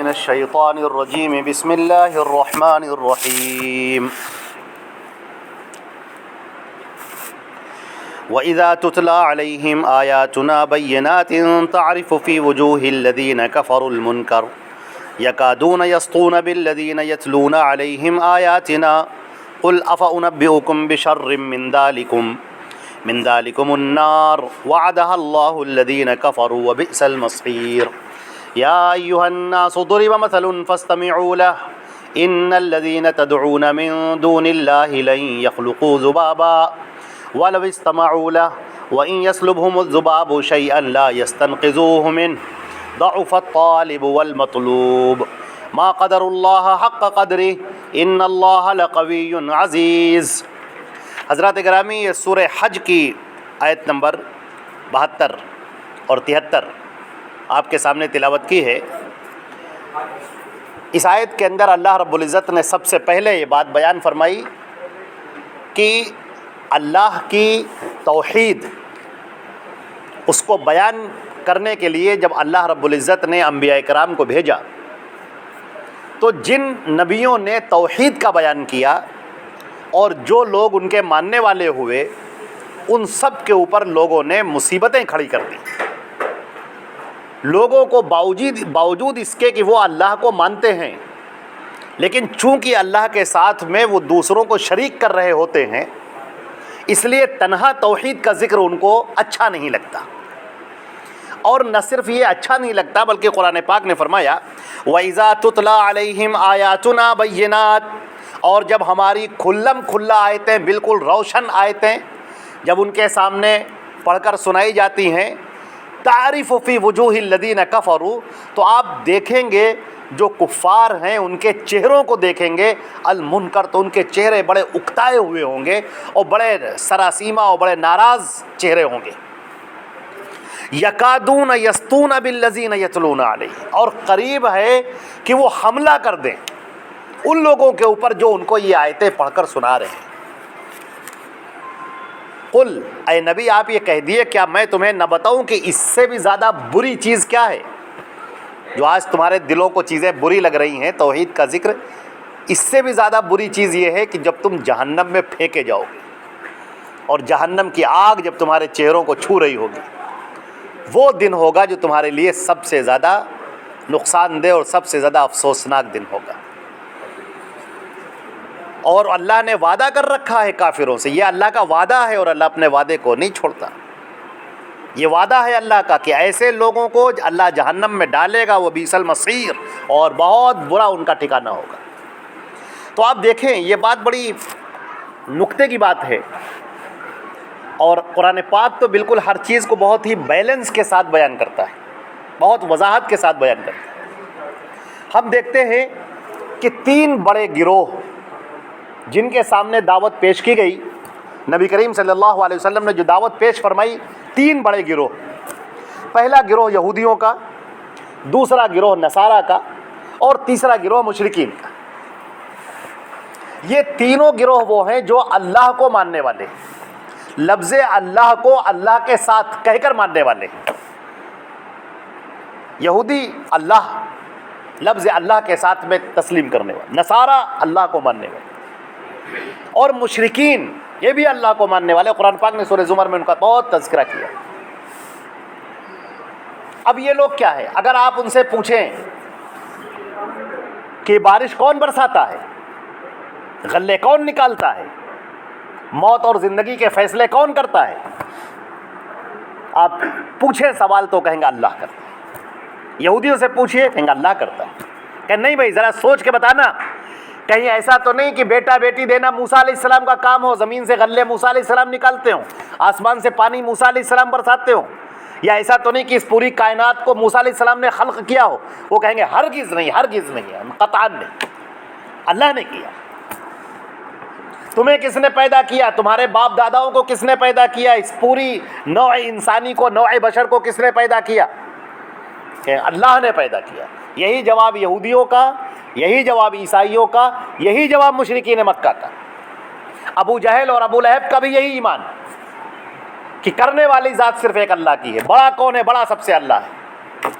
من الشيطان الرجيم بسم الله الرحمن الرحيم وإذا تتلى عليهم آياتنا بينات تعرف في وجوه الذين كفروا المنكر يكادون يسطون بالذين يتلون عليهم آياتنا قل أفأنبئكم بشر من ذلكم النار وعدها الله الذين كفروا وبئس المصير يا أيها الناس ضرب مثل فاستمعوا له إن الذين تدعون من دون الله لن يخلقوا ذبابا ولو استمعوا له وإن يسلبهم الذباب شيئا لا يستنقذوه منه ضعف الطالب والمطلوب ما قدر الله حق قدره إن الله لقوي عزيز۔ حضرات گرامی، یہ سورہ حج کی آیت نمبر 72 اور 73 آپ کے سامنے تلاوت کی ہے۔ اس آیت کے اندر اللہ رب العزت نے سب سے پہلے یہ بات بیان فرمائی کہ اللہ کی توحید اس کو بیان کرنے کے لیے جب اللہ رب العزت نے انبیاء کرام کو بھیجا تو جن نبیوں نے توحید کا بیان کیا اور جو لوگ ان کے ماننے والے ہوئے ان سب کے اوپر لوگوں نے مصیبتیں کھڑی کر دیں۔ لوگوں کو باوجود اس کے کہ وہ اللہ کو مانتے ہیں، لیکن چونکہ اللہ کے ساتھ میں وہ دوسروں کو شریک کر رہے ہوتے ہیں، اس لیے تنہا توحید کا ذکر ان کو اچھا نہیں لگتا۔ اور نہ صرف یہ اچھا نہیں لگتا بلکہ قرآن پاک نے فرمایا وَإِذَا تُتْلَى عَلَيْهِمْ آيَاتُنَا بَيِّنَاتٍ، اور جب ہماری کھلم کھلا آیتیں، بالکل روشن آیتیں جب ان کے سامنے پڑھ کر سنائی جاتی ہیں، تعرف فی وجوہ الذین کفروا، تو آپ دیکھیں گے جو کفار ہیں ان کے چہروں کو دیکھیں گے، المنکر، تو ان کے چہرے بڑے اکتائے ہوئے ہوں گے اور بڑے سراسیمہ اور بڑے ناراض چہرے ہوں گے۔ یکادون یسطون بالذین یتلون علیہ، اور قریب ہے کہ وہ حملہ کر دیں ان لوگوں کے اوپر جو ان کو یہ آیتیں پڑھ کر سنا رہے ہیں۔ قل، اے نبی آپ یہ کہہ دیے کیا میں تمہیں نہ بتاؤں کہ اس سے بھی زیادہ بری چیز کیا ہے؟ جو آج تمہارے دلوں کو چیزیں بری لگ رہی ہیں توحید کا ذکر، اس سے بھی زیادہ بری چیز یہ ہے کہ جب تم جہنم میں پھینکے جاؤ گے اور جہنم کی آگ جب تمہارے چہروں کو چھو رہی ہوگی، وہ دن ہوگا جو تمہارے لیے سب سے زیادہ نقصان دہ اور سب سے زیادہ افسوسناک دن ہوگا۔ اور اللہ نے وعدہ کر رکھا ہے کافروں سے، یہ اللہ کا وعدہ ہے اور اللہ اپنے وعدے کو نہیں چھوڑتا۔ یہ وعدہ ہے اللہ کا کہ ایسے لوگوں کو اللہ جہنم میں ڈالے گا، وہ بیس المصیر، اور بہت برا ان کا ٹھکانہ ہوگا۔ تو آپ دیکھیں یہ بات بڑی نکتے کی بات ہے، اور قرآن پاک تو بالکل ہر چیز کو بہت ہی بیلنس کے ساتھ بیان کرتا ہے، بہت وضاحت کے ساتھ بیان کرتا ہے۔ ہم دیکھتے ہیں کہ 3 بڑے گروہ جن کے سامنے دعوت پیش کی گئی، نبی کریم صلی اللہ علیہ وسلم نے جو دعوت پیش فرمائی، 3 بڑے گروہ۔ پہلا گروہ یہودیوں کا، دوسرا گروہ نصارہ کا، اور تیسرا گروہ مشرکین کا۔ یہ تینوں گروہ وہ ہیں جو اللہ کو ماننے والے، لفظ اللہ کو اللہ کے ساتھ کہہ کر ماننے والے۔ یہودی اللہ، لفظ اللہ کے ساتھ میں تسلیم کرنے والے، نصارہ اللہ کو ماننے والے، اور مشرکین یہ بھی اللہ کو ماننے والے۔ قرآن پاک نے سورہ زمر میں ان کا بہت تذکرہ کیا۔ اب یہ لوگ کیا ہے؟ اگر آپ ان سے پوچھیں کہ بارش کون برساتا ہے، غلے کون نکالتا ہے، موت اور زندگی کے فیصلے کون کرتا ہے، آپ پوچھیں سوال تو کہیں گے اللہ کرتا ہے۔ یہودیوں سے پوچھئے، کہیں گے اللہ کرتا ہے۔ کہ نہیں بھائی ذرا سوچ کے بتانا، کہیں ایسا تو نہیں کہ بیٹا بیٹی دینا موسیٰ علیہ السلام کا کام ہو، زمین سے غلے موسیٰ علیہ السلام نکالتے ہوں، آسمان سے پانی موسیٰ علیہ السلام برساتے ہوں، یا ایسا تو نہیں کہ اس پوری کائنات کو موسیٰ علیہ السلام نے خلق کیا ہو؟ وہ کہیں گے ہرگز نہیں، ہرگز نہیں، قطعاً نہیں، اللہ نے کیا۔ تمہیں کس نے پیدا کیا؟ تمہارے باپ داداؤں کو کس نے پیدا کیا؟ اس پوری نوع انسانی کو، نوع بشر کو کس نے پیدا کیا؟ کہ اللہ نے پیدا کیا۔ یہی جواب یہودیوں کا، یہی جواب عیسائیوں کا، یہی جواب مشرکین مکہ کا۔ ابو جہل اور ابو لہب کا بھی یہی ایمان کہ کرنے والی ذات صرف ایک اللہ کی ہے، بڑا کون ہے؟ بڑا سب سے اللہ ہے۔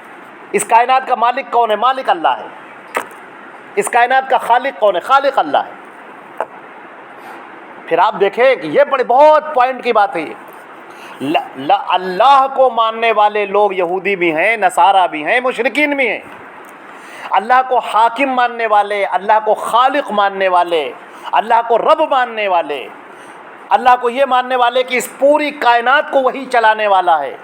اس کائنات کا مالک کون ہے؟ مالک اللہ ہے. اس کائنات کا خالق کون ہے؟ خالق اللہ ہے. پھر آپ دیکھیں کہ یہ بڑے بہت پوائنٹ کی بات ہے یہ. اللہ کو ماننے والے لوگ یہودی بھی ہیں، نصارہ بھی ہیں، مشرکین بھی ہیں. اللہ کو حاکم ماننے والے، اللہ کو خالق ماننے والے، اللہ کو رب ماننے والے، اللہ کو یہ ماننے والے کہ اس پوری کائنات کو وہی چلانے والا ہے،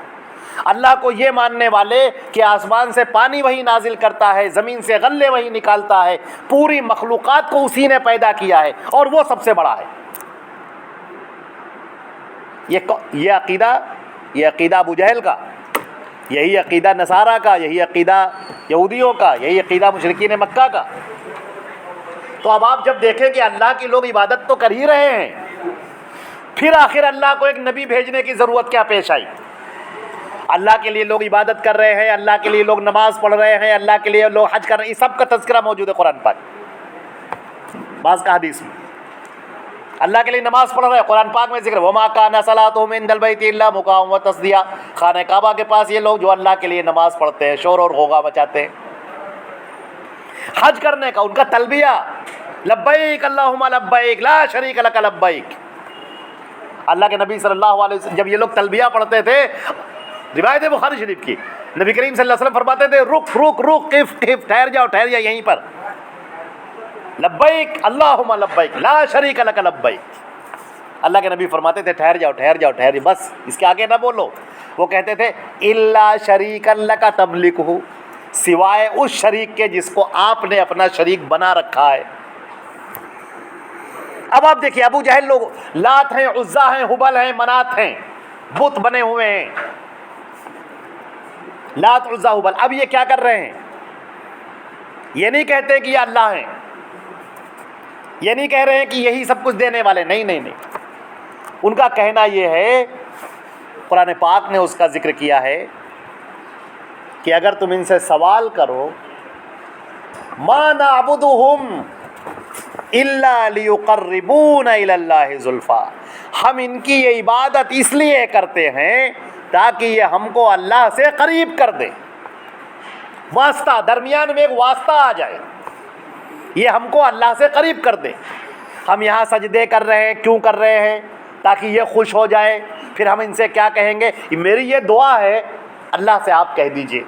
اللہ کو یہ ماننے والے کہ آسمان سے پانی وہی نازل کرتا ہے، زمین سے غلے وہی نکالتا ہے، پوری مخلوقات کو اسی نے پیدا کیا ہے اور وہ سب سے بڑا ہے. یہ عقیدہ ابو جہل کا، یہی عقیدہ نصارہ کا، یہی عقیدہ یہودیوں کا، یہی عقیدہ مشرکین مکہ کا. تو اب آپ جب دیکھیں کہ اللہ کی لوگ عبادت تو کر ہی رہے ہیں، پھر آخر اللہ کو ایک نبی بھیجنے کی ضرورت کیا پیش آئی؟ اللہ کے لیے لوگ عبادت کر رہے ہیں، اللہ کے لیے لوگ نماز پڑھ رہے ہیں، اللہ کے لیے لوگ حج کر رہے ہیں، یہ سب کا تذکرہ موجود ہے قرآن پاک. بعض کا حدیث میں اللہ کے لیے نماز پڑھ رہے ہیں، قرآن پاک میں ذکر وما کان صلاتهم عند البیت الا مقام و تصدیہ. خانہ کعبہ کے پاس یہ لوگ جو اللہ کے لیے نماز پڑھتے ہیں، شور اور غوغا مچاتے ہیں. حج کرنے کا ان کا تلبیہ لبیک اللہم لبیک لا شریک لک لبیک. اللہ کے نبی صلی اللہ علیہ وسلم جب یہ لوگ تلبیہ پڑھتے تھے، روایت بخاری شریف کی، نبی کریم صلی اللہ علیہ وسلم فرماتے تھے رک رک رک قف قف، ٹھہر جاؤ یہیں پر. لبیک اللہم لبیک لا شریک لک لبیک. اللہ کے نبی فرماتے تھے ٹھہر جاؤ بس اس کے آگے نہ بولو. وہ کہتے تھے الا شریک لک تملکہ، سوائے اس شریک کے جس کو آپ نے اپنا شریک بنا رکھا ہے. اب آپ دیکھیے ابو جہل لوگ لات ہیں، عزا ہیں، ہبل ہیں، منات ہیں، بت بنے ہوئے ہیں، لات عزا ہبل. اب یہ کیا کر رہے ہیں؟ یہ نہیں کہتے کہ یہ اللہ ہیں، یہ نہیں کہہ رہے ہیں کہ یہی سب کچھ دینے والے، نہیں. ان کا کہنا یہ ہے، قرآن پاک نے اس کا ذکر کیا ہے کہ اگر تم ان سے سوال کرو ما نعبدہم الا لیقربونا الی اللہ زلفی، ہم ان کی یہ عبادت اس لیے کرتے ہیں تاکہ یہ ہم کو اللہ سے قریب کر دے. واسطہ، درمیان میں ایک واسطہ آ جائے، یہ ہم کو اللہ سے قریب کر دے. ہم یہاں سجدے کر رہے ہیں، کیوں کر رہے ہیں؟ تاکہ یہ خوش ہو جائے. پھر ہم ان سے کیا کہیں گے؟ میری یہ دعا ہے، اللہ سے آپ کہہ دیجئے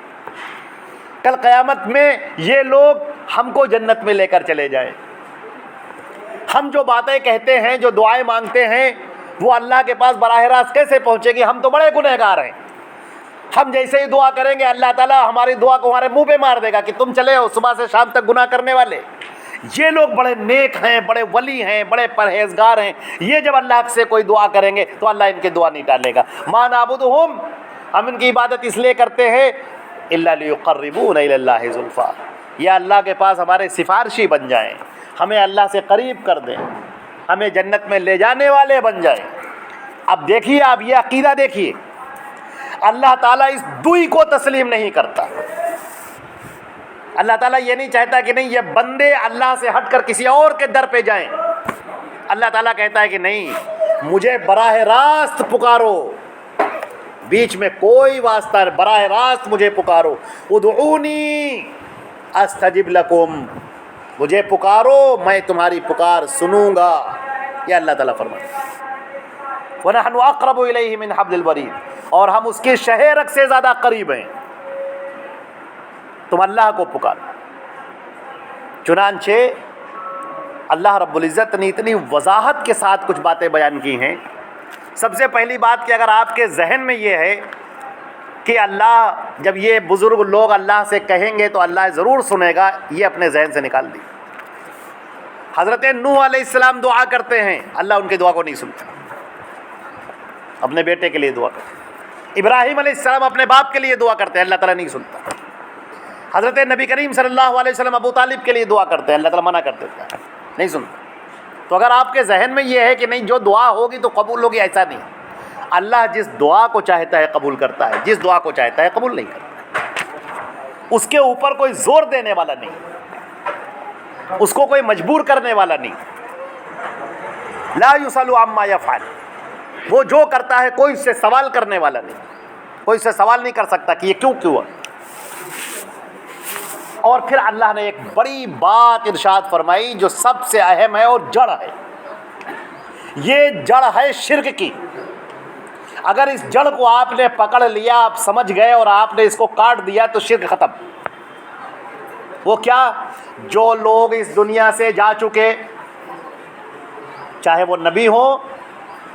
کل قیامت میں یہ لوگ ہم کو جنت میں لے کر چلے جائیں. ہم جو باتیں کہتے ہیں، جو دعائیں مانگتے ہیں، وہ اللہ کے پاس براہ راست کیسے پہنچے گی؟ ہم تو بڑے گنہگار ہیں. ہم جیسے ہی دعا کریں گے اللہ تعالیٰ ہماری دعا کو ہمارے منہ پہ مار دے گا کہ تم چلے ہو صبح سے شام تک گناہ کرنے والے. یہ لوگ بڑے نیک ہیں، بڑے ولی ہیں، بڑے پرہیزگار ہیں. یہ جب اللہ سے کوئی دعا کریں گے تو اللہ ان کی دعا نہیں ٹالے گا. ما نعبدہم، ہم ان کی عبادت اس لیے کرتے ہیں الا لیقربونا الی اللہ زلفی، یا اللہ کے پاس ہمارے سفارشی بن جائیں، ہمیں اللہ سے قریب کر دیں، ہمیں جنت میں لے جانے والے بن جائیں. اب دیکھیے، آپ یہ عقیدہ دیکھیے، اللہ تعالیٰ اس دوئی کو تسلیم نہیں کرتا. اللہ تعالیٰ یہ نہیں چاہتا کہ نہیں یہ بندے اللہ سے ہٹ کر کسی اور کے در پہ جائیں. اللہ تعالیٰ کہتا ہے کہ نہیں، مجھے براہ راست پکارو، بیچ میں کوئی واسطہ، براہ راست مجھے پکارو. ادعونی استجب لکم، مجھے پکارو میں تمہاری پکار سنوں گا. یہ اللہ تعالیٰ فرماتا ہے وَنَحْنُ أَقْرَبُ إِلَيْهِ مِنْ حَبْلِ الْوَرِيدِ، اور ہم اس کے شہ رگ سے زیادہ قریب ہیں. تم اللہ کو پکارو. چنانچہ اللہ رب العزت نے اتنی وضاحت کے ساتھ کچھ باتیں بیان کی ہیں. سب سے پہلی بات کہ اگر آپ کے ذہن میں یہ ہے کہ اللہ، جب یہ بزرگ لوگ اللہ سے کہیں گے تو اللہ ضرور سنے گا، یہ اپنے ذہن سے نکال دی. حضرت نوح علیہ السلام دعا کرتے ہیں، اللہ ان کی دعا کو نہیں سنتا. اپنے بیٹے کے لیے دعا کرتے ہیں. ابراہیم علیہ السلام اپنے باپ کے لیے دعا کرتے ہیں، اللہ تعالیٰ نہیں سنتا. حضرت نبی کریم صلی اللہ علیہ وسلم ابو طالب کے لیے دعا کرتے ہیں، اللہ تعالیٰ منع کر دیتا ہے، نہیں سنتا. تو اگر آپ کے ذہن میں یہ ہے کہ نہیں جو دعا ہوگی تو قبول ہوگی، ایسا نہیں. اللہ جس دعا کو چاہتا ہے قبول کرتا ہے، جس دعا کو چاہتا ہے قبول نہیں کرتا. اس کے اوپر کوئی زور دینے والا نہیں، اس کو کوئی مجبور کرنے والا نہیں. لا یسأل عما یفعل، وہ جو کرتا ہے کوئی اس سے سوال کرنے والا نہیں. کوئی اس سے سوال نہیں کر سکتا کہ یہ کیوں ہوا. اور پھر اللہ نے ایک بڑی بات ارشاد فرمائی جو سب سے اہم ہے اور جڑ ہے. یہ جڑ ہے شرک کی. اگر اس جڑ کو آپ نے پکڑ لیا, آپ سمجھ گئے اور آپ نے اس کو کاٹ دیا تو شرک ختم. وہ کیا؟ جو لوگ اس دنیا سے جا چکے, چاہے وہ نبی ہوں,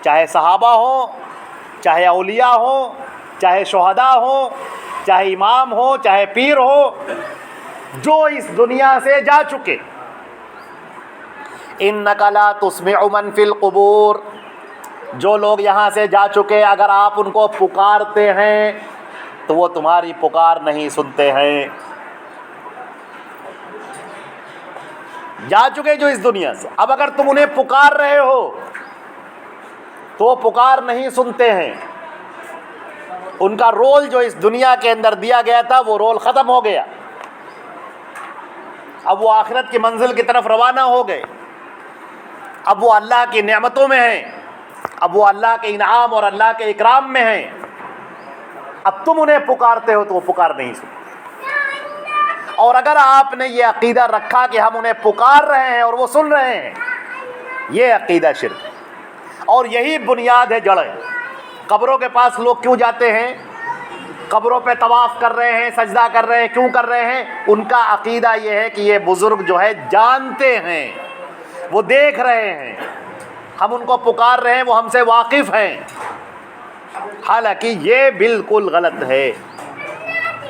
چاہے صحابہ ہوں, چاہے اولیاء ہوں, چاہے شہداء ہوں, چاہے امام ہو, چاہے پیر ہو, جو اس دنیا سے جا چکے. اِنَّكَ لَا تُسْمِعُ مَنْ فِي الْقُبُورِ, جو لوگ یہاں سے جا چکے اگر آپ ان کو پکارتے ہیں تو وہ تمہاری پکار نہیں سنتے ہیں. جا چکے جو اس دنیا سے, اب اگر تم انہیں پکار رہے ہو تو وہ پکار نہیں سنتے ہیں. ان کا رول جو اس دنیا کے اندر دیا گیا تھا وہ رول ختم ہو گیا. اب وہ آخرت کی منزل کی طرف روانہ ہو گئے. اب وہ اللہ کی نعمتوں میں ہیں, اب وہ اللہ کے انعام اور اللہ کے اکرام میں ہیں. اب تم انہیں پکارتے ہو تو وہ پکار نہیں سنتے. اور اگر آپ نے یہ عقیدہ رکھا کہ ہم انہیں پکار رہے ہیں اور وہ سن رہے ہیں, یہ عقیدہ شرک. اور یہی بنیاد ہے, جڑ ہے. قبروں کے پاس لوگ کیوں جاتے ہیں؟ قبروں پہ طواف کر رہے ہیں, سجدہ کر رہے ہیں. کیوں کر رہے ہیں؟ ان کا عقیدہ یہ ہے کہ یہ بزرگ جو ہے جانتے ہیں, وہ دیکھ رہے ہیں, ہم ان کو پکار رہے ہیں, وہ ہم سے واقف ہیں. حالانکہ یہ بالکل غلط ہے.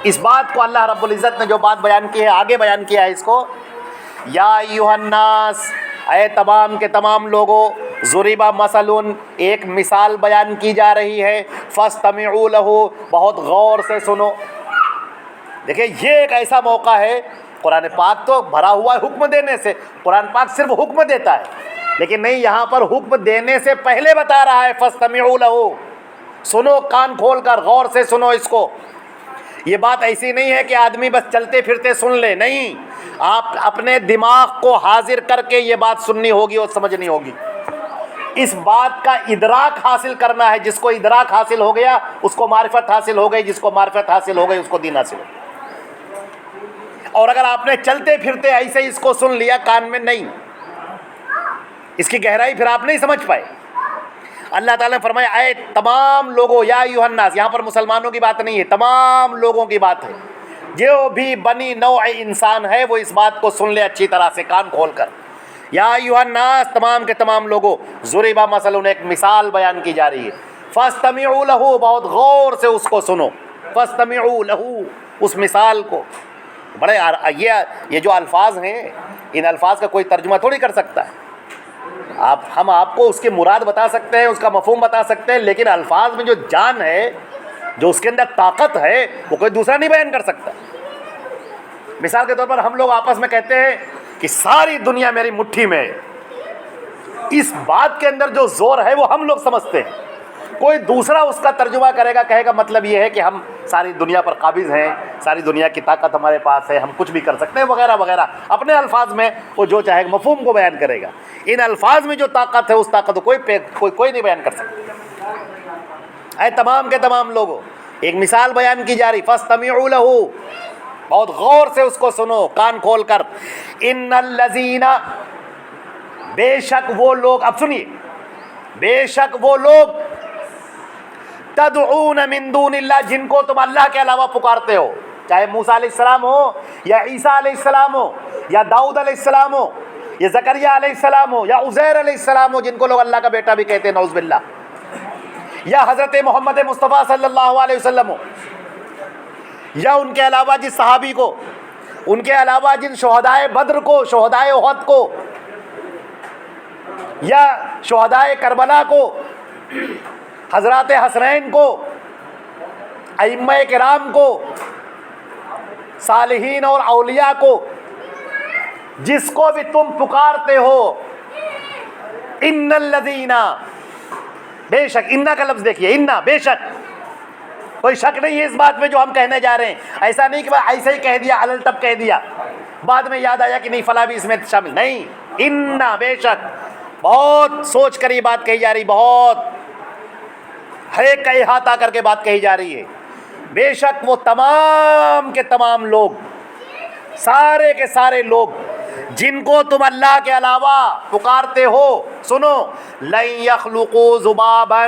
اس بات کو اللہ رب العزت نے جو بات بیان کی ہے, آگے بیان کیا ہے اس کو, یا ایھا الناس, اے تمام کے تمام لوگوں, ضرب مثل, ایک مثال بیان کی جا رہی ہے, فاستمعوا لہ, بہت غور سے سنو. دیکھیں یہ ایک ایسا موقع ہے, قرآن پاک تو بھرا ہوا ہے حکم دینے سے. قرآن پاک صرف حکم دیتا ہے, لیکن نہیں, یہاں پر حکم دینے سے پہلے بتا رہا ہے فاستمعوا لہ, سنو, کان کھول کر غور سے سنو اس کو. یہ بات ایسی نہیں ہے کہ آدمی بس چلتے پھرتے سن لے, نہیں, آپ اپنے دماغ کو حاضر کر کے یہ بات سننی ہوگی اور سمجھنی ہوگی. اس بات کا ادراک حاصل کرنا ہے. جس کو ادراک حاصل ہو گیا اس کو معرفت حاصل ہو گئی, جس کو معرفت حاصل ہو گئی اس کو دین حاصل ہو گیا. اور اگر آپ نے چلتے پھرتے ایسے اس کو سن لیا کان میں, نہیں, اس کی گہرائی پھر آپ نہیں سمجھ پائے. اللہ تعالیٰ نے فرمایا اے تمام لوگوں, یا ایھا الناس, یہاں پر مسلمانوں کی بات نہیں ہے, تمام لوگوں کی بات ہے. جو بھی بنی نوع انسان ہے وہ اس بات کو سن لے اچھی طرح سے, کان کھول کر. یا ایھا الناس, تمام کے تمام لوگوں, ضرب مثل, ایک مثال بیان کی جا رہی ہے. فاستمعوا لہ, بہت غور سے اس کو سنو. فاستمعوا لہ, اس مثال کو. بڑے یہ جو الفاظ ہیں, ان الفاظ کا کوئی ترجمہ تھوڑی کر سکتا ہے. ہم آپ کو اس کے مراد بتا سکتے ہیں, اس کا مفہوم بتا سکتے ہیں, لیکن الفاظ میں جو جان ہے, جو اس کے اندر طاقت ہے, وہ کوئی دوسرا نہیں بیان کر سکتا. مثال کے طور پر ہم لوگ آپس میں کہتے ہیں کہ ساری دنیا میری مٹھی میں ہے. اس بات کے اندر جو زور ہے وہ ہم لوگ سمجھتے ہیں. کوئی دوسرا اس کا ترجمہ کرے گا, کہے گا مطلب یہ ہے کہ ہم ساری دنیا پر قابض ہیں, ساری دنیا کی طاقت ہمارے پاس ہے, ہم کچھ بھی کر سکتے ہیں, وغیرہ وغیرہ. اپنے الفاظ میں وہ جو چاہے مفہوم کو بیان کرے گا. ان الفاظ میں جو طاقت ہے اس طاقت کو کوئی نہیں بیان کر سکتا. اے تمام کے تمام لوگوں, ایک مثال بیان کی جا رہی. فاستمعوا لہ, بہت غور سے اس کو سنو, کان کھول کر. ان الذین, بے شک وہ لوگ, اب سنیے, بے شک وہ لوگ, تدعون من دون اللہ, جن کو تم اللہ کے علاوہ پکارتے ہو, چاہے موسیٰ علیہ السلام ہو, یا عیسیٰ علیہ السلام ہو, یا داؤد علیہ السلام ہو, یا زکریا علیہ السلام ہو, یا عزیر علیہ السلام ہو, جن کو لوگ اللہ کا بیٹا بھی کہتے ہیں نعوذ باللہ, یا حضرت محمد مصطفیٰ صلی اللہ علیہ وسلم ہو, یا ان کے علاوہ جس صحابی کو, ان کے علاوہ جن شہدائے بدر کو, شہدائے احد کو, یا شہدائے کربلا کو, حضرات حسنین کو, ائمہ کرام کو, صالحین اور اولیاء کو, جس کو بھی تم پکارتے ہو. ان الذین, بے شک, انا کا لفظ دیکھیے, انا, بے شک, کوئی شک نہیں ہے اس بات میں جو ہم کہنے جا رہے ہیں. ایسا نہیں کہ ایسے ہی کہہ دیا, الٹپ کہہ دیا, بعد میں یاد آیا کہ نہیں فلاں بھی اس میں شامل, نہیں. انا, بے شک, بہت سوچ کر یہ بات کہی جا رہی, بہت ہر ایک کا احاطہ کر کے بات کہی جا رہی ہے. بے شک وہ تمام کے تمام لوگ, سارے کے سارے لوگ جن کو تم اللہ کے علاوہ پکارتے ہو، سنو، لن یخلقوا ذبابا،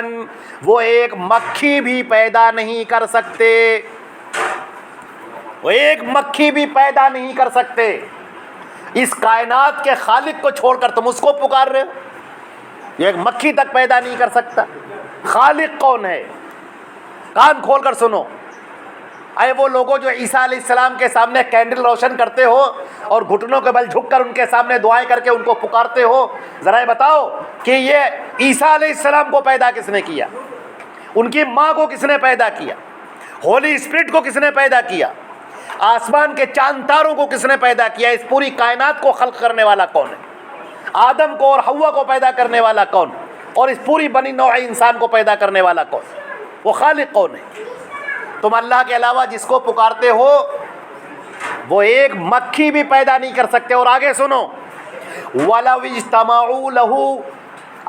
وہ ایک مکھی بھی پیدا نہیں کر سکتے، وہ ایک مکھی بھی پیدا نہیں کر سکتے۔ اس کائنات کے خالق کو چھوڑ کر تم اس کو پکار رہے ہو، یہ ایک مکھی تک پیدا نہیں کر سکتا۔ خالق کون ہے؟ کان کھول کر سنو، اے وہ لوگوں جو عیسیٰ علیہ السلام کے سامنے کینڈل روشن کرتے ہو اور گھٹنوں کے بل جھک کر ان کے سامنے دعائیں کر کے ان کو پکارتے ہو، ذرا یہ بتاؤ کہ یہ عیسیٰ علیہ السلام کو پیدا کس نے کیا؟ ان کی ماں کو کس نے پیدا کیا؟ ہولی اسپرٹ کو کس نے پیدا کیا؟ آسمان کے چاند تاروں کو کس نے پیدا کیا؟ اس پوری کائنات کو خلق کرنے والا کون ہے؟ آدم کو اور حوا کو پیدا کرنے والا کون؟ اور اس پوری بنی نوع انسان کو پیدا کرنے والا کون؟ وہ خالق کون ہے؟ تم اللہ کے علاوہ جس کو پکارتے ہو وہ ایک مکھی بھی پیدا نہیں کر سکتے۔ اور آگے سنو، وَلَوِ اجْتَمَعُوا لَهُ،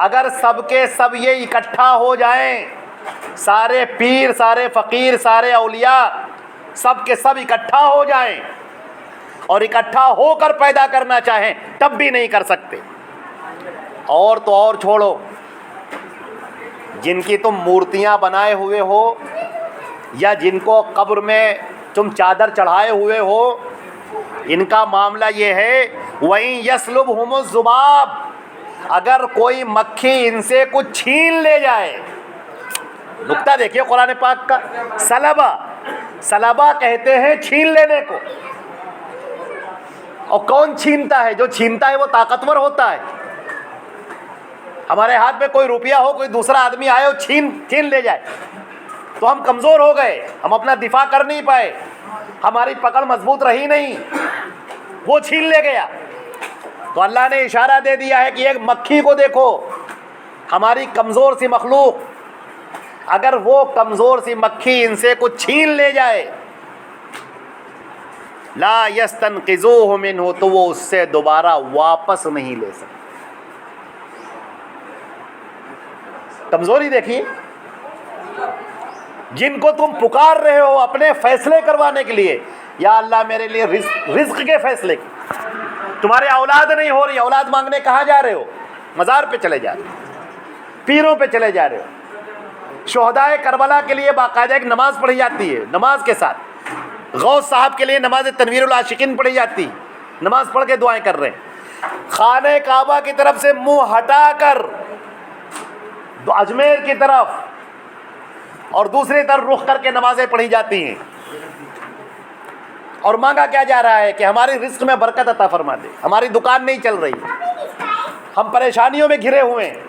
اگر سب کے سب یہ اکٹھا ہو جائیں، سارے پیر، سارے فقیر، سارے اولیاء، سب کے سب اکٹھا ہو جائیں اور اکٹھا ہو کر پیدا کرنا چاہیں تب بھی نہیں کر سکتے۔ اور تو اور چھوڑو، جن کی تم مورتیاں بنائے ہوئے ہو یا جن کو قبر میں تم چادر چڑھائے ہوئے ہو، ان کا معاملہ یہ ہے وَإِن يَسْلُبْهُمُ الذُّبَابُ، اگر کوئی مکھی ان سے کچھ چھین لے جائے۔ نکتہ دیکھیے قرآن پاک کا، سلبا کہتے ہیں چھین لینے کو، اور کون چھینتا ہے؟ جو چھینتا ہے وہ طاقتور ہوتا ہے۔ ہمارے ہاتھ میں کوئی روپیہ ہو، کوئی دوسرا آدمی آئے اور چھین لے جائے تو ہم کمزور ہو گئے، ہم اپنا دفاع کر نہیں پائے، ہماری پکڑ مضبوط رہی نہیں، وہ چھین لے گیا۔ تو اللہ نے اشارہ دے دیا ہے کہ ایک مکھی کو دیکھو، ہماری کمزور سی مخلوق، اگر وہ کمزور سی مکھی ان سے کچھ چھین لے جائے، لا یستنقذوہ منہ، تو وہ اس سے دوبارہ واپس نہیں لے سکتے۔ کمزوری دیکھیے، جن کو تم پکار رہے ہو اپنے فیصلے کروانے کے لیے، یا اللہ میرے لیے رزق کے فیصلے کی، تمہارے اولاد نہیں ہو رہی، اولاد مانگنے کہاں جا رہے ہو؟ مزار پہ چلے جا رہے ہو، پیروں پہ چلے جا رہے ہو۔ شہدائے کربلا کے لیے باقاعدہ ایک نماز پڑھی جاتی ہے، نماز کے ساتھ غوث صاحب کے لیے نماز تنویر العاشقین پڑھی جاتی، نماز پڑھ کے دعائیں کر رہے ہیں۔ خانہ کعبہ کی طرف سے منہ ہٹا کر اجمیر کی طرف اور دوسری طرف رخ کر کے نمازیں پڑھی جاتی ہیں، اور مانگا کیا جا رہا ہے کہ ہماری رزق میں برکت عطا فرما دے، ہماری دکان نہیں چل رہی، ہم پریشانیوں میں گھرے ہوئے ہیں۔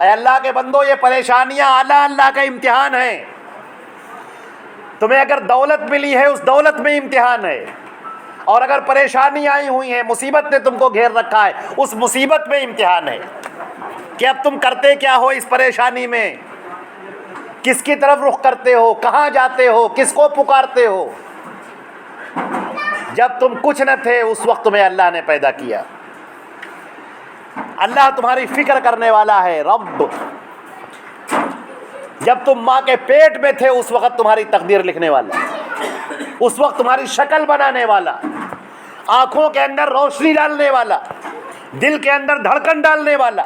اے اللہ کے بندو، یہ پریشانیاں اللہ کا امتحان ہے۔ تمہیں اگر دولت ملی ہے اس دولت میں امتحان ہے، اور اگر پریشانی آئی ہوئی ہے، مصیبت نے تم کو گھیر رکھا ہے، اس مصیبت میں امتحان ہے کہ اب تم کرتے کیا ہو اس پریشانی میں، کس کی طرف رخ کرتے ہو، کہاں جاتے ہو، کس کو پکارتے ہو۔ جب تم کچھ نہ تھے اس وقت تمہیں اللہ نے پیدا کیا، اللہ تمہاری فکر کرنے والا ہے، رب۔ جب تم ماں کے پیٹ میں تھے اس وقت تمہاری تقدیر لکھنے والا، اس وقت تمہاری شکل بنانے والا، آنکھوں کے اندر روشنی ڈالنے والا، دل کے اندر دھڑکن ڈالنے والا،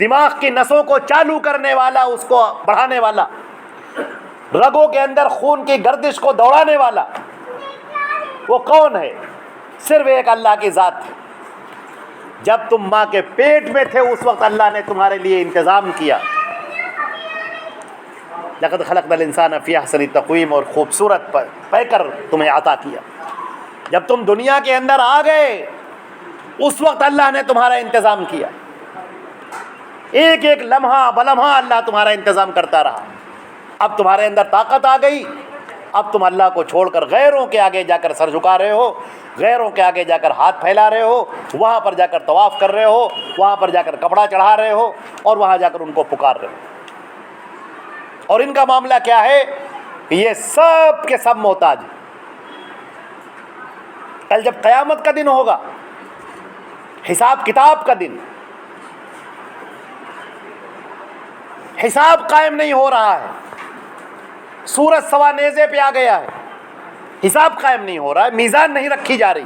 دماغ کی نسوں کو چالو کرنے والا، اس کو بڑھانے والا، رگوں کے اندر خون کی گردش کو دوڑانے والا، وہ کون ہے؟ صرف ایک اللہ کی ذات ہے۔ جب تم ماں کے پیٹ میں تھے اس وقت اللہ نے تمہارے لیے انتظام کیا۔ لقد خلقنا الانسان فی احسن تقویم، اور خوبصورت پہ کر تمہیں عطا کیا۔ جب تم دنیا کے اندر آ گئے اس وقت اللہ نے تمہارا انتظام کیا، ایک ایک لمحہ بلمحہ اللہ تمہارا انتظام کرتا رہا۔ اب تمہارے اندر طاقت آ گئی، اب تم اللہ کو چھوڑ کر غیروں کے آگے جا کر سر جھکا رہے ہو، غیروں کے آگے جا کر ہاتھ پھیلا رہے ہو، وہاں پر جا کر طواف کر رہے ہو، وہاں پر جا کر کپڑا چڑھا رہے ہو، اور وہاں جا کر ان کو پکار رہے ہو۔ اور ان کا معاملہ کیا ہے کہ یہ سب کے سب محتاج ہیں۔ کل جب قیامت کا دن ہوگا، حساب کتاب کا دن، حساب قائم نہیں ہو رہا ہے، سورج سوا نیزے پہ آ گیا ہے، حساب قائم نہیں ہو رہا ہے، میزان نہیں رکھی جا رہی،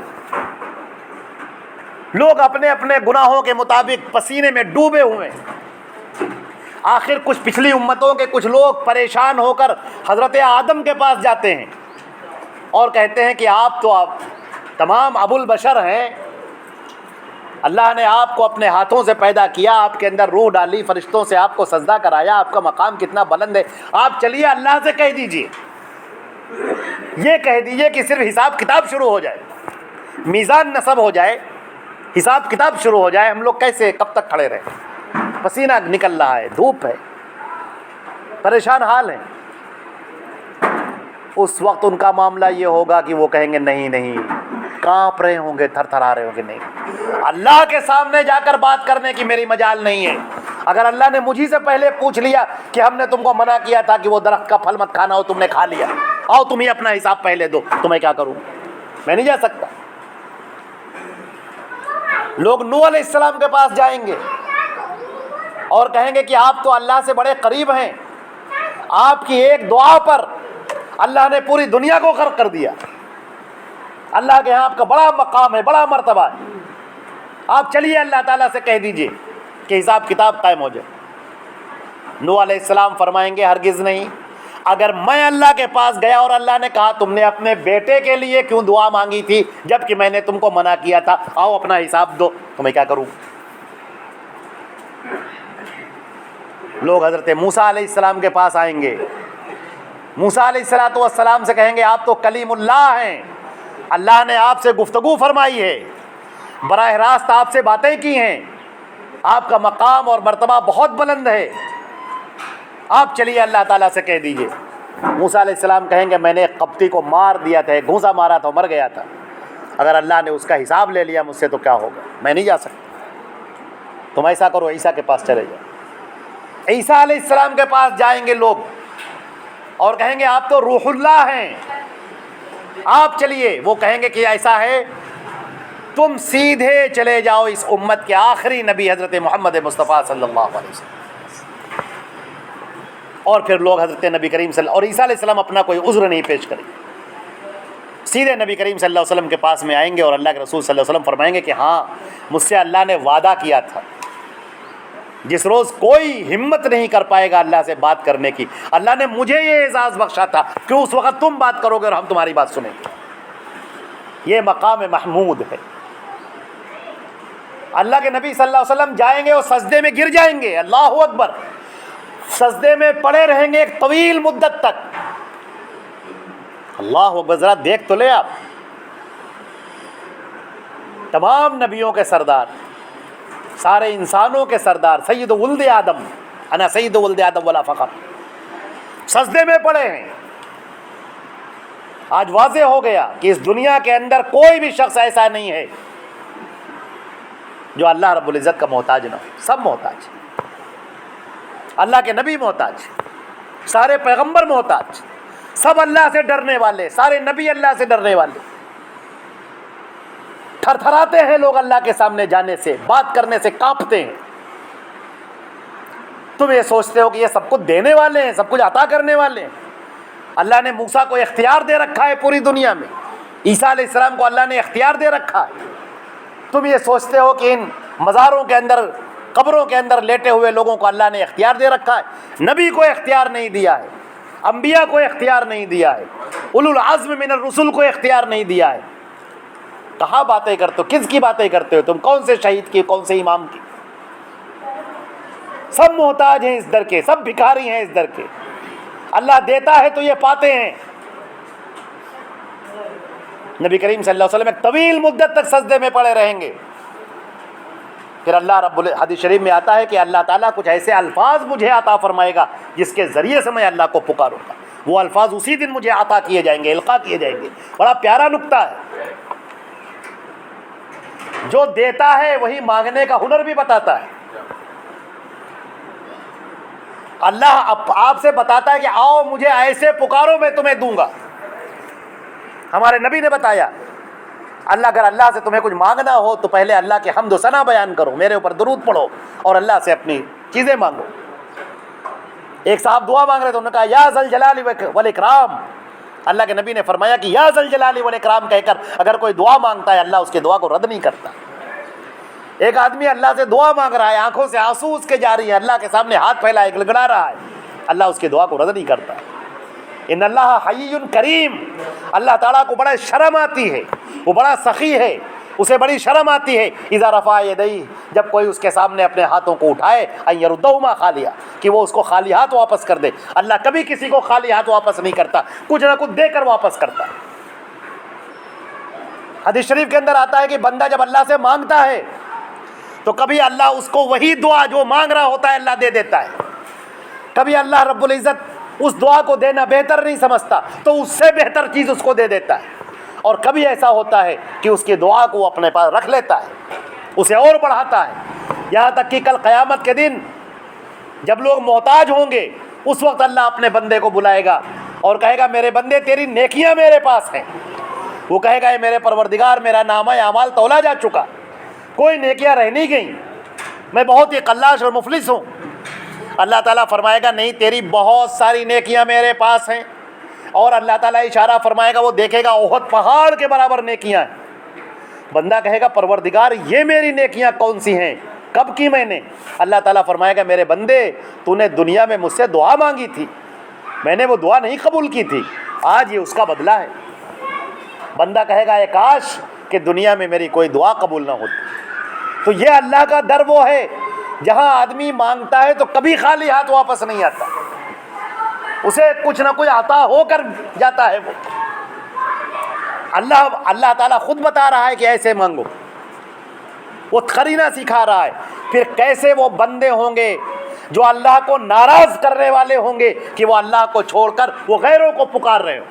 لوگ اپنے اپنے گناہوں کے مطابق پسینے میں ڈوبے ہوئے ہیں۔ آخر کچھ پچھلی امتوں کے کچھ لوگ پریشان ہو کر حضرت آدم کے پاس جاتے ہیں اور کہتے ہیں کہ آپ تمام ابو البشر ہیں، اللہ نے آپ کو اپنے ہاتھوں سے پیدا کیا، آپ کے اندر روح ڈالی، فرشتوں سے آپ کو سجدہ کرایا، آپ کا مقام کتنا بلند ہے، آپ چلیے اللہ سے کہہ دیجئے، یہ کہہ دیجئے کہ صرف حساب کتاب شروع ہو جائے، میزان نصب ہو جائے، حساب کتاب شروع ہو جائے، ہم لوگ کیسے کب تک کھڑے رہیں؟ پسینہ نکل رہا ہے، دھوپ ہے، پریشان حال ہیں۔ اس وقت ان کا معاملہ یہ ہوگا کہ وہ کہیں گے نہیں نہیں، کانپ رہے ہوں گے، تھر تھرا رہے ہوں گے، نہیں، اللہ کے سامنے جا کر بات کرنے کی میری مجال نہیں ہے۔ اگر اللہ نے مجھی سے پہلے پوچھ لیا کہ ہم نے تم کو منع کیا تھا کہ وہ درخت کا پھل مت کھانا ہو، تم نے کھا لیا، آؤ تم ہی اپنا حساب پہلے دو، تو میں کیا کروں؟ میں نہیں جا سکتا۔ لوگ نوح علیہ السلام کے پاس جائیں گے اور کہیں گے کہ آپ تو اللہ سے بڑے قریب ہیں، آپ کی ایک دعا پر اللہ نے پوری دنیا کو غرق کر دیا، اللہ کے ہاں آپ کا بڑا مقام ہے، بڑا مرتبہ ہے، آپ چلیے اللہ تعالیٰ سے کہہ دیجئے کہ حساب کتاب قائم ہو جائے۔ نوح علیہ السلام فرمائیں گے ہرگز نہیں، اگر میں اللہ کے پاس گیا اور اللہ نے کہا تم نے اپنے بیٹے کے لیے کیوں دعا مانگی تھی جبکہ میں نے تم کو منع کیا تھا، آؤ اپنا حساب دو، تو میں کیا کروں؟ لوگ حضرت موسیٰ علیہ السلام کے پاس آئیں گے، موسیٰ علیہ السلام سے کہیں گے آپ تو کلیم اللہ ہیں، اللہ نے آپ سے گفتگو فرمائی ہے، براہ راست آپ سے باتیں کی ہیں، آپ کا مقام اور مرتبہ بہت بلند ہے، آپ چلیے اللہ تعالیٰ سے کہہ دیجئے۔ موسیٰ علیہ السلام کہیں گے میں نے ایک قبطی کو مار دیا تھا، ایک گھونسا مارا تھا، مر گیا تھا، اگر اللہ نے اس کا حساب لے لیا مجھ سے تو کیا ہوگا؟ میں نہیں جا سکتا، تم ایسا کرو عیسیٰ کے پاس چلے جاؤ۔ عیسیٰ علیہ السلام کے پاس جائیں گے لوگ اور کہیں گے آپ تو روح اللہ ہیں، آپ چلیے، وہ کہیں گے کہ ایسا ہے تم سیدھے چلے جاؤ اس امت کے آخری نبی حضرت محمد مصطفیٰ صلی اللہ علیہ وسلم، اور پھر لوگ حضرت نبی کریم صلی اللہ اور عیسیٰ علیہ السلام اپنا کوئی عذر نہیں پیش کریں، سیدھے نبی کریم صلی اللہ علیہ وسلم کے پاس میں آئیں گے اور اللہ کے رسول صلی اللہ علیہ وسلم فرمائیں گے کہ ہاں مجھ سے اللہ نے وعدہ کیا تھا، جس روز کوئی ہمت نہیں کر پائے گا اللہ سے بات کرنے کی، اللہ نے مجھے یہ اعزاز بخشا تھا کہ اس وقت تم بات کرو گے اور ہم تمہاری بات سنیں گے، یہ مقام محمود ہے۔ اللہ کے نبی صلی اللہ علیہ وسلم جائیں گے اور سجدے میں گر جائیں گے، اللہ اکبر، سجدے میں پڑے رہیں گے ایک طویل مدت تک، اللہ اکبر، ذرا دیکھ تو لے آپ، تمام نبیوں کے سردار، سارے انسانوں کے سردار، سید ولد آدم، انا سید ولد آدم ولا فخر، سجدے میں پڑے ہیں۔ آج واضح ہو گیا کہ اس دنیا کے اندر کوئی بھی شخص ایسا نہیں ہے جو اللہ رب العزت کا محتاج نہ ہو، سب محتاج، اللہ کے نبی محتاج، سارے پیغمبر محتاج، سب اللہ سے ڈرنے والے، سارے نبی اللہ سے ڈرنے والے، تھر تھراتے ہیں لوگ اللہ کے سامنے جانے سے، بات کرنے سے کانپتے ہیں۔ تم یہ سوچتے ہو کہ یہ سب کچھ دینے والے ہیں، سب کچھ عطا کرنے والے ہیں، اللہ نے موسیٰ کو اختیار دے رکھا ہے پوری دنیا میں، عیسیٰ علیہ السلام کو اللہ نے اختیار دے رکھا ہے، تم یہ سوچتے ہو کہ ان مزاروں کے اندر، قبروں کے اندر لیٹے ہوئے لوگوں کو اللہ نے اختیار دے رکھا ہے، نبی کو اختیار نہیں دیا ہے، انبیاء کو اختیار نہیں دیا ہے، اولو العزم من الرسل کو اختیار نہیں دیا ہے، کہاں باتیں کرتے ہو؟ کس کی باتیں کرتے ہو تم؟ کون سے شہید کی، کون سے امام کی؟ سب محتاج ہیں اس در کے، سب بھکاری ہیں اس در کے، اللہ دیتا ہے تو یہ پاتے ہیں۔ نبی کریم صلی اللہ علیہ وسلم ایک طویل مدت تک سجدے میں پڑے رہیں گے، پھر اللہ حدیث شریف میں آتا ہے کہ اللہ تعالیٰ کچھ ایسے الفاظ مجھے عطا فرمائے گا جس کے ذریعے سے میں اللہ کو پکاروں گا، وہ الفاظ اسی دن مجھے عطا کیے جائیں گے، القاء کیے جائیں گے۔ بڑا پیارا نکتہ ہے، جو دیتا ہے وہی مانگنے کا ہنر بھی بتاتا ہے۔ اللہ آپ سے بتاتا ہے کہ آؤ مجھے ایسے پکارو میں تمہیں دوں گا۔ ہمارے نبی نے بتایا اگر اللہ سے تمہیں کچھ مانگنا ہو تو پہلے اللہ کے حمد و ثنا بیان کرو، میرے اوپر درود پڑھو اور اللہ سے اپنی چیزیں مانگو۔ ایک صاحب دعا مانگ رہے تھے، انہوں نے کہا یا ذل جلال والاکرام، اللہ کے نبی نے فرمایا کہ یا ذل جلال والاکرام کہہ کر اگر کوئی دعا مانگتا ہے اللہ اس کی دعا کو رد نہیں کرتا. ایک آدمی اللہ سے دعا مانگ رہا ہے, آنکھوں سے آنسو اس کے جاری ہیں, اللہ کے سامنے ہاتھ پھیلائے گڑگڑا رہا ہے, اللہ اس کی دعا کو رد نہیں کرتا. ان اللہ حی کریم, اللہ تعالیٰ کو بڑا شرم آتی ہے, وہ بڑا سخی ہے, اسے بڑی شرم آتی ہے. اذا رفع یدیہ, جب کوئی اس کے سامنے اپنے ہاتھوں کو اٹھائے, ان یردہما خالیا, کہ وہ اس کو خالی ہاتھ واپس کر دے. اللہ کبھی کسی کو خالی ہاتھ واپس نہیں کرتا, کچھ نہ کچھ دے کر واپس کرتا. حدیث شریف کے اندر آتا ہے کہ بندہ جب اللہ سے مانگتا ہے تو کبھی اللہ اس کو وہی دعا جو مانگ رہا ہوتا ہے اللہ دے دیتا ہے. کبھی اللہ رب العزت اس دعا کو دینا بہتر نہیں سمجھتا تو اس سے بہتر چیز اس کو دے دیتا ہے. اور کبھی ایسا ہوتا ہے کہ اس کی دعا کو وہ اپنے پاس رکھ لیتا ہے, اسے اور بڑھاتا ہے. یہاں تک کہ کل قیامت کے دن جب لوگ محتاج ہوں گے اس وقت اللہ اپنے بندے کو بلائے گا اور کہے گا میرے بندے تیری نیکیاں میرے پاس ہیں. وہ کہے گا اے میرے پروردگار میرا نامہ اعمال تولا جا چکا, کوئی نیکیاں رہ نہیں گئیں, میں بہت ہی قلاش اور مفلس ہوں. اللہ تعالیٰ فرمائے گا نہیں, تیری بہت ساری نیکیاں میرے پاس ہیں. اور اللہ تعالیٰ اشارہ فرمائے گا, وہ دیکھے گا احد پہاڑ کے برابر نیکیاں ہیں. بندہ کہے گا پروردگار یہ میری نیکیاں کون سی ہیں, کب کی میں نے؟ اللہ تعالیٰ فرمائے گا میرے بندے تو نے دنیا میں مجھ سے دعا مانگی تھی, میں نے وہ دعا نہیں قبول کی تھی, آج یہ اس کا بدلہ ہے. بندہ کہے گا اے کاش کہ دنیا میں میری کوئی دعا قبول نہ ہوتی. تو یہ اللہ کا در وہ ہے جہاں آدمی مانگتا ہے تو کبھی خالی ہاتھ واپس نہیں آتا, اسے کچھ نہ کچھ عطا ہو کر جاتا ہے. وہ اللہ تعالیٰ خود بتا رہا ہے کہ ایسے مانگو, وہ قرینہ سکھا رہا ہے. پھر کیسے وہ بندے ہوں گے جو اللہ کو ناراض کرنے والے ہوں گے کہ وہ اللہ کو چھوڑ کر وہ غیروں کو پکار رہے ہو.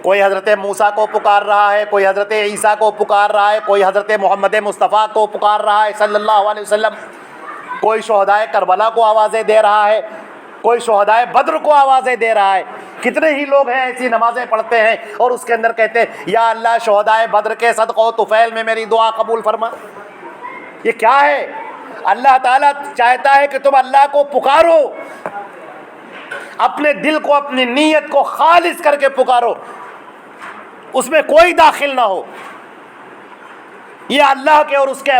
کوئی حضرت موسیٰ کو پکار رہا ہے, کوئی حضرت عیسیٰ کو پکار رہا ہے, کوئی حضرت محمد مصطفیٰ کو پکار رہا ہے صلی اللہ علیہ وسلم, کوئی شہدائے کربلا کو آوازیں دے رہا ہے, کوئی شہدائے بدر کو آوازیں دے رہا ہے. کتنے ہی لوگ ہیں ایسی نمازیں پڑھتے ہیں اور اس کے اندر کہتے ہیں یا اللہ شہدائے بدر کے صدقہ و طفیل میں میری دعا قبول فرما. یہ کیا ہے؟ اللہ تعالیٰ چاہتا ہے کہ تم اللہ کو پکارو, اپنے دل کو اپنی نیت کو خالص کر کے پکارو, اس میں کوئی داخل نہ ہو. یہ اللہ کے اور اس کے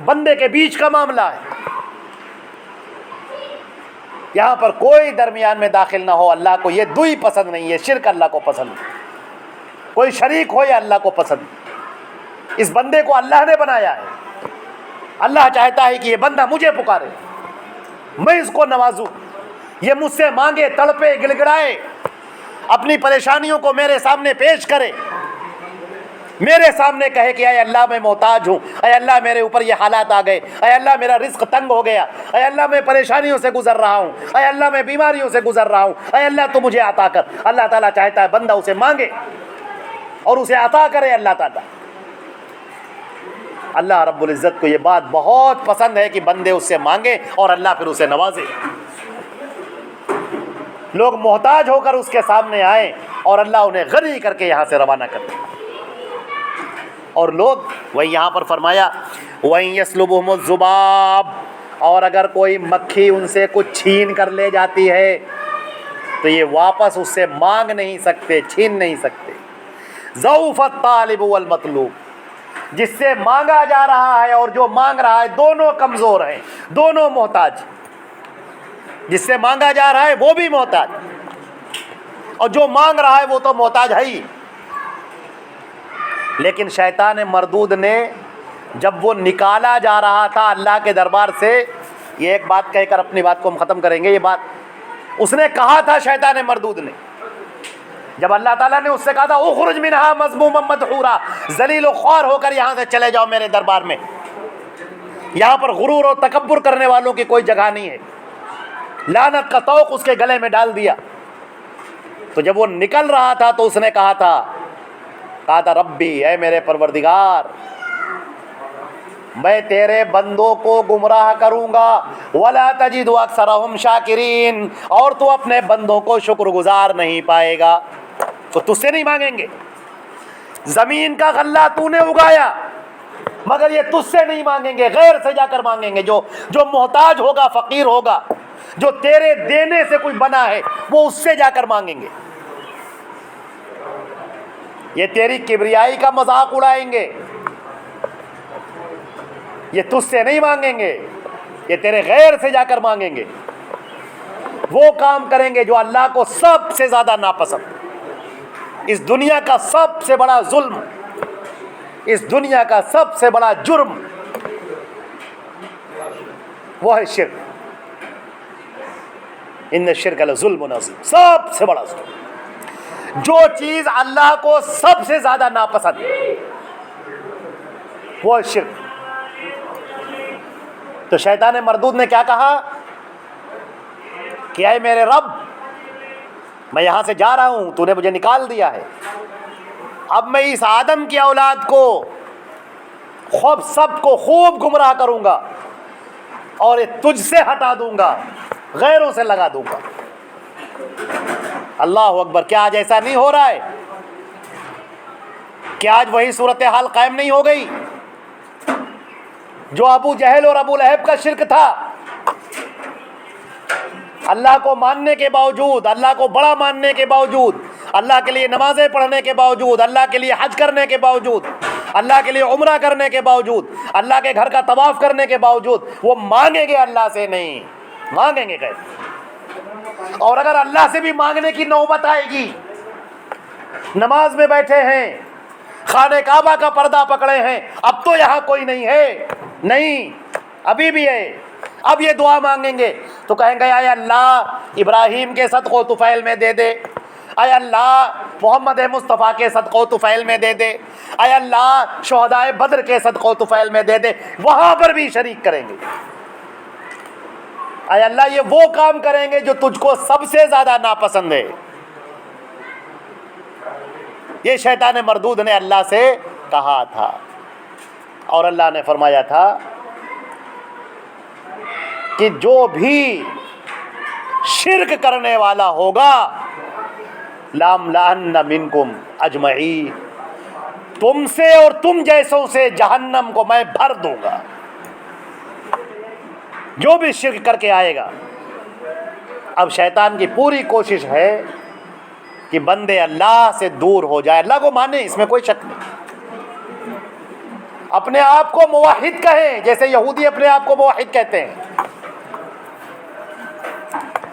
بندے کے بیچ کا معاملہ ہے, یہاں پر کوئی درمیان میں داخل نہ ہو. اللہ کو یہ دوئی پسند نہیں ہے, شرک اللہ کو پسند ہے, کوئی شریک ہو یا اللہ کو پسند. اس بندے کو اللہ نے بنایا ہے, اللہ چاہتا ہے کہ یہ بندہ مجھے پکارے, میں اس کو نوازوں, یہ مجھ سے مانگے, تڑپے, گڑگڑائے, اپنی پریشانیوں کو میرے سامنے پیش کرے, میرے سامنے کہے کہ اے اللہ میں محتاج ہوں, اے اللہ میرے اوپر یہ حالات آ گئے, اے اللہ میرا رزق تنگ ہو گیا, اے اللہ میں پریشانیوں سے گزر رہا ہوں, اے اللہ میں بیماریوں سے گزر رہا ہوں, اے اللہ تو مجھے عطا کر. اللہ تعالیٰ چاہتا ہے بندہ اسے مانگے اور اسے عطا کرے. اللہ تعالیٰ اللہ رب العزت کو یہ بات بہت پسند ہے کہ بندے اس سے مانگے اور اللہ پھر اسے نوازے. لوگ محتاج ہو کر اس کے سامنے آئیں اور اللہ انہیں غنی کر کے یہاں سے روانہ کرتے. اور لوگ وہی یہاں پر فرمایا وَإِن يَسْلُبْهُمُ الذُّبَابُ, اور اگر کوئی مکھی ان سے کچھ چھین کر لے جاتی ہے تو یہ واپس اس سے مانگ نہیں سکتے, چھین نہیں سکتے. ضعف الطالب والمطلوب, جس سے مانگا جا رہا ہے اور جو مانگ رہا ہے دونوں کمزور ہیں, دونوں محتاج. جس سے مانگا جا رہا ہے وہ بھی محتاج اور جو مانگ رہا ہے وہ تو محتاج ہے ہی. لیکن شیطان مردود نے جب وہ نکالا جا رہا تھا اللہ کے دربار سے, یہ ایک بات کہہ کر اپنی بات کو ہم ختم کریں گے. یہ بات اس نے کہا تھا شیطان مردود نے, جب اللہ تعالیٰ نے اس سے کہا تھا اخرج منہا مذموما مدحورا, ذلیل و خوار ہو کر یہاں سے چلے جاؤ میرے دربار میں, یہاں پر غرور اور تکبر کرنے والوں کی کوئی جگہ نہیں ہے. لعنت کا طوق اس کے گلے میں ڈال دیا. تو جب وہ نکل رہا تھا تو اس نے کہا تھا ربی, اے میرے پروردگار, میں تیرے بندوں کو گمراہ کروں گا, ولا تجد اکثرهم شاکرین, اور تو اپنے بندوں کو شکر گزار نہیں پائے گا. تو تجھ سے نہیں مانگیں گے. زمین کا غلہ تو نے اگایا مگر یہ تجھ سے نہیں مانگیں گے, غیر سے جا کر مانگیں گے. جو محتاج ہوگا, فقیر ہوگا, جو تیرے دینے سے کوئی بنا ہے وہ اس سے جا کر مانگیں گے. یہ تیری کبریائی کا مذاق اڑائیں گے, یہ تجھ سے نہیں مانگیں گے, یہ تیرے غیر سے جا کر مانگیں گے. وہ کام کریں گے جو اللہ کو سب سے زیادہ ناپسند. اس دنیا کا سب سے بڑا ظلم, اس دنیا کا سب سے بڑا جرم وہ ہے شرک. ان الشرک لظلم عظیم, سب سے بڑا ظلم. جو چیز اللہ کو سب سے زیادہ ناپسند وہ ہے شرک. تو شیطان مردود نے کیا کہا کہ اے میرے رب, میں یہاں سے جا رہا ہوں, تو نے مجھے نکال دیا ہے, اب میں اس آدم کی اولاد کو سب کو خوب گمراہ کروں گا اور تجھ سے ہٹا دوں گا, غیروں سے لگا دوں گا. اللہ اکبر. کیا آج ایسا نہیں ہو رہا ہے؟ کیا آج وہی صورتحال قائم نہیں ہو گئی جو ابو جہل اور ابو لہب کا شرک تھا؟ اللہ کو ماننے کے باوجود, اللہ کو بڑا ماننے کے باوجود, اللہ کے لیے نمازیں پڑھنے کے باوجود, اللہ کے لیے حج کرنے کے باوجود, اللہ کے لیے عمرہ کرنے کے باوجود, اللہ کے گھر کا طواف کرنے کے باوجود وہ مانگیں گے اللہ سے نہیں. مانگیں گے کیسے؟ اور اگر اللہ سے بھی مانگنے کی نوبت آئے گی, نماز میں بیٹھے ہیں, خانہ کعبہ کا پردہ پکڑے ہیں, اب تو یہاں کوئی نہیں ہے, نہیں ابھی بھی ہے, اب یہ دعا مانگیں گے تو کہیں گے اے اللہ ابراہیم کے صدقہ و طفیل میں دے دے, اے اللہ محمد مصطفیٰ کے صدقہ و طفیل میں دے دے, اے اللہ شہدائے بدر کے صدقہ و طفیل میں دے دے. وہاں پر بھی شریک کریں گے. اے اللہ یہ وہ کام کریں گے جو تجھ کو سب سے زیادہ ناپسند ہے. یہ شیطان مردود نے اللہ سے کہا تھا, اور اللہ نے فرمایا تھا کہ جو بھی شرک کرنے والا ہوگا لَأَمْلَأَنَّ مِنْكُمْ أَجْمَعِينَ, تم سے اور تم جیسوں سے جہنم کو میں بھر دوں گا. جو بھی شرک کر کے آئے گا. اب شیطان کی پوری کوشش ہے کہ بندے اللہ سے دور ہو جائے, اللہ کو مانے, اس میں کوئی شک نہیں, اپنے آپ کو موحد کہیں, جیسے یہودی اپنے آپ کو موحد کہتے ہیں.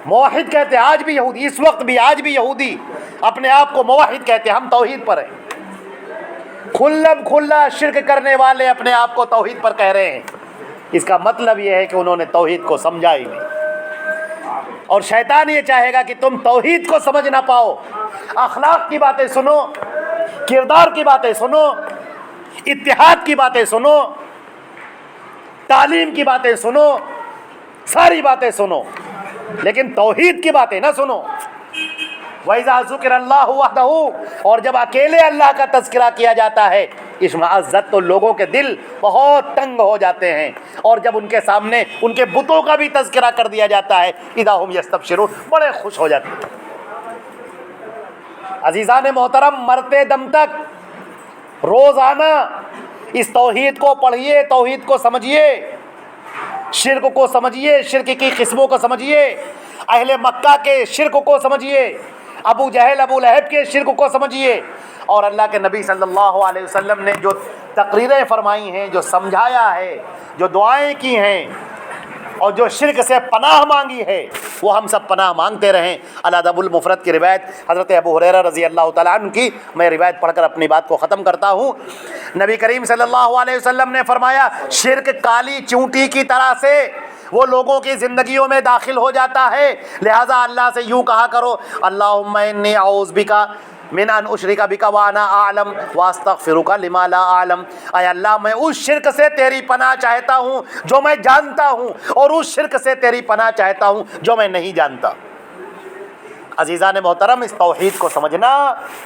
موحد کہتے ہیں آج بھی یہودی, اس وقت بھی, آج بھی یہودی اپنے آپ کو موحد کہتے ہیں, ہم توحید پر ہیں. کھلم کھلا شرک کرنے والے اپنے آپ کو توحید پر کہہ رہے ہیں. اس کا مطلب یہ ہے کہ انہوں نے توحید کو سمجھا ہی نہیں. اور شیطان یہ چاہے گا کہ تم توحید کو سمجھ نہ پاؤ. اخلاق کی باتیں سنو, کردار کی باتیں سنو, اتحاد کی باتیں سنو, تعلیم کی باتیں سنو, ساری باتیں سنو, لیکن توحید کی باتیں نہ سنو. وَإِذَا ذُكِرَ اللَّهُ وَحْدَهُ, اور جب اکیلے اللہ کا تذکرہ کیا جاتا ہے اشمئزت, تو لوگوں کے دل بہت تنگ ہو جاتے ہیں. اور جب ان کے سامنے ان کے بتوں کا بھی تذکرہ کر دیا جاتا ہے اذا هم یستبشرون, بڑے خوش ہو جاتے ہیں. عزیزان محترم, مرتے دم تک روزانہ اس توحید کو پڑھیے, توحید کو سمجھیے, شرک کو سمجھیے, شرک کی قسموں کو سمجھیے, اہل مکہ کے شرک کو سمجھیے, ابو جہل ابو لہب کے شرک کو سمجھیے. اور اللہ کے نبی صلی اللہ علیہ وسلم نے جو تقریریں فرمائی ہیں, جو سمجھایا ہے, جو دعائیں کی ہیں, اور جو شرک سے پناہ مانگی ہے, وہ ہم سب پناہ مانگتے رہیں. الادب المفرد کی روایت حضرت ابو ہریرہ رضی اللہ تعالیٰ عنہ کی, میں روایت پڑھ کر اپنی بات کو ختم کرتا ہوں. نبی کریم صلی اللہ علیہ وسلم نے فرمایا شرک کالی چونٹی کی طرح سے وہ لوگوں کی زندگیوں میں داخل ہو جاتا ہے. لہٰذا اللہ سے یوں کہا کرو اللہم انی اعوذ بک من ان اشرک بک وانا اعلم واستغفرک لما لا اعلم. اے اللہ میں اس شرک سے تیری پناہ چاہتا ہوں جو میں جانتا ہوں, اور اس شرک سے تیری پناہ چاہتا ہوں جو میں نہیں جانتا. عزیزان محترم, اس توحید کو سمجھنا,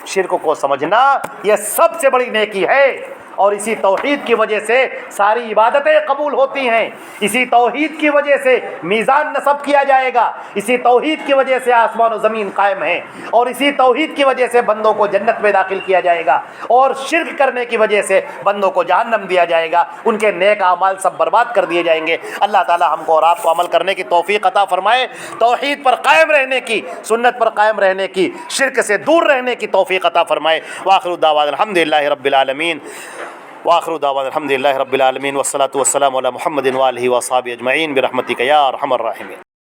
شرک کو سمجھنا, یہ سب سے بڑی نیکی ہے. اور اسی توحید کی وجہ سے ساری عبادتیں قبول ہوتی ہیں، اسی توحید کی وجہ سے میزان نصب کیا جائے گا، اسی توحید کی وجہ سے آسمان و زمین قائم ہیں، اور اسی توحید کی وجہ سے بندوں کو جنت میں داخل کیا جائے گا، اور شرک کرنے کی وجہ سے بندوں کو جہنم دیا جائے گا، ان کے نیک اعمال سب برباد کر دیے جائیں گے۔ اللہ تعالی ہم کو اور آپ کو عمل کرنے کی توفیق عطا فرمائے، توحید پر قائم رہنے کی، سنت پر قائم رہنے کی، شرک سے دور رہنے کی توفیق عطا فرمائے۔ وآخر دعوانا الحمدللہ رب العالمین، وآخر دعوانا الحمدللہ رب العالمین، والصلاة والسلام علی محمد وآلہ وصحبہ اجمعین برحمتک یا ارحم الراحمین۔